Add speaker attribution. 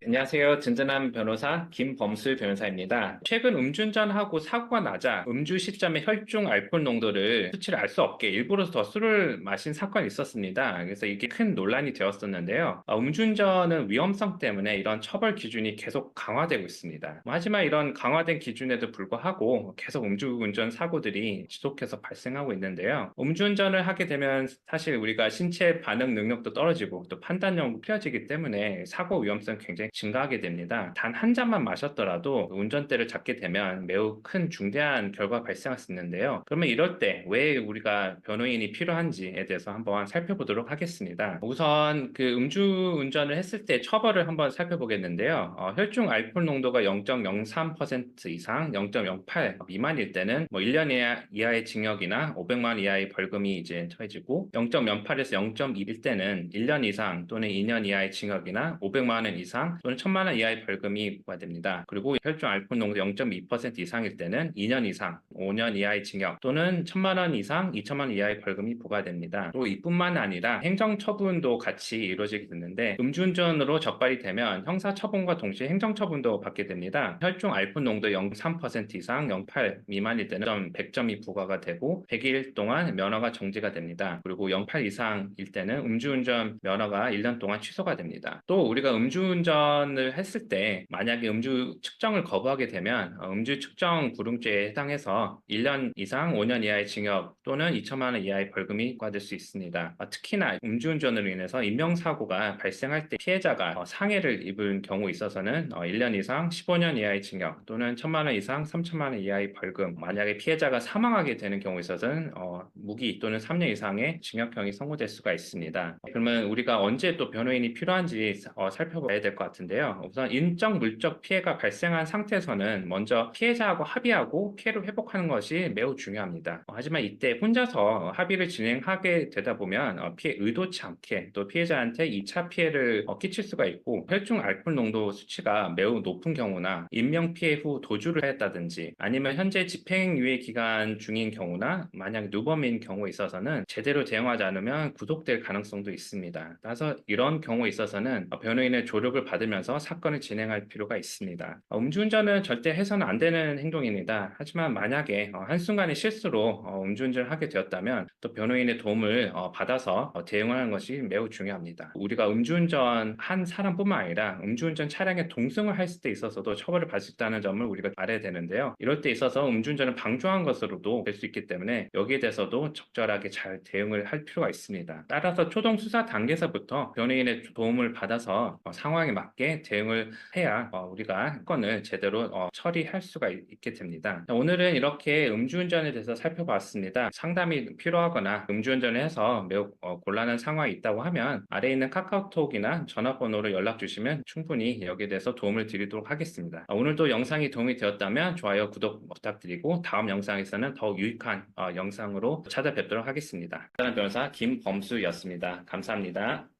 Speaker 1: 안녕하세요. 든든한 변호사 김범수 변호사입니다. 최근 음주운전하고 사고가 나자 음주 시점의 혈중 알코올 농도를 수치를 알 수 없게 일부러 더 술을 마신 사건이 있었습니다. 그래서 이게 큰 논란이 되었었는데요. 음주운전은 위험성 때문에 이런 처벌 기준이 계속 강화되고 있습니다. 하지만 이런 강화된 기준에도 불구하고 계속 음주운전 사고들이 지속해서 발생하고 있는데요. 음주운전을 하게 되면 사실 우리가 신체 반응 능력도 떨어지고 또 판단력도 흐려지기 때문에 사고 위험성이 굉장히 증가하게 됩니다. 단 한 잔만 마셨더라도 운전대를 잡게 되면 매우 큰 중대한 결과가 발생할 수 있는데요. 그러면 이럴 때 왜 우리가 변호인이 필요한지에 대해서 한번 살펴보도록 하겠습니다. 우선 그 음주운전을 했을 때 처벌을 한번 살펴보겠는데요. 혈중 알코올 농도가 0.03% 이상, 0.08 미만일 때는 1년 이하의 징역이나 500만 원 이하의 벌금이 이제 처해지고 0.08에서 0.1일 때는 1년 이상 또는 2년 이하의 징역이나 500만 원 이상 또는 1000만 원 이하의 벌금이 부과됩니다. 그리고 혈중 알코올 농도 0.2% 이상일 때는 2년 이상, 5년 이하의 징역 또는 1000만 원 이상, 2천만 원 이하의 벌금이 부과됩니다. 그리고 이뿐만 아니라 행정처분도 같이 이루어지게 되는데 음주운전으로 적발이 되면 형사처분과 동시에 행정처분도 받게 됩니다. 혈중 알코올 농도 0.3% 이상, 0.8 미만일 때는 100점이 부과가 되고 100일 동안 면허가 정지가 됩니다. 그리고 0.8 이상일 때는 음주운전 면허가 1년 동안 취소가 됩니다. 또 우리가 음주운전을 했을 때 만약에 음주 측정을 거부하게 되면 음주 측정 불응죄에 해당해서 1년 이상 5년 이하의 징역 또는 2천만 원 이하의 벌금이 부과될 수 있습니다. 특히나 음주운전으로 인해서 인명사고가 발생할 때 피해자가 상해를 입은 경우 있어서는 1년 이상 15년 이하의 징역 또는 1천만 원 이상 3천만 원 이하의 벌금, 만약에 피해자가 사망하게 되는 경우 있어서는 무기 또는 3년 이상의 징역형이 선고될 수가 있습니다. 그러면 우리가 언제 또 변호인이 필요한지 살펴봐야 될 것 같은데요. 우선 인적 물적 피해가 발생한 상태에서는 먼저 피해자하고 합의하고 피해를 회복하는 것이 매우 중요합니다. 하지만 이때 혼자서 합의를 진행하게 되다 보면 피해 의도치 않게 또 피해자한테 2차 피해를 끼칠 수가 있고 혈중 알코올 농도 수치가 매우 높은 경우나 인명피해 후 도주를 했다든지 아니면 현재 집행유예 기간 중인 경우나 만약 누범인 경우에 있어서는 제대로 대응하지 않으면 구속될 가능성도 있습니다. 따라서 이런 경우에 있어서는 변호인의 조력을 받으면서 사건을 진행할 필요가 있습니다. 음주운전은 절대 해서는 안 되는 행동입니다. 하지만 만약에 한순간의 실수로 음주운전을 하게 되었다면 또 변호인의 도움을 받아서 대응하는 것이 매우 중요합니다. 우리가 음주운전 한 사람뿐만 아니라 음주운전 차량에 동승을 했을 때 있어서도 처벌을 받을 수 있다는 점을 우리가 알아야 되는데요. 이럴 때 있어서 음주운전을 방조한 것으로도 될 수 있기 때문에 여기에 대해서도 적절하게 잘 대응을 할 필요가 있습니다. 따라서 초동 수사 단계에서부터 변호인의 도움을 받아서 상황에 맞게 대응을 해야 우리가 사건을 제대로 처리할 수가 있게 됩니다. 오늘은 이렇게 음주운전에 대해서 살펴봤습니다. 상담이 필요하거나 음주운전을 해서 매우 곤란한 상황이 있다고 하면 아래에 있는 카카오톡이나 전화번호로 연락 주시면 충분히 여기에 대해서 도움을 드리도록 하겠습니다. 오늘도 영상이 도움이 되었다면 좋아요, 구독 부탁드리고 다음 영상에서는 더욱 유익한 영상으로 찾아뵙도록 하겠습니다. 변호사 김범수였습니다. 감사합니다.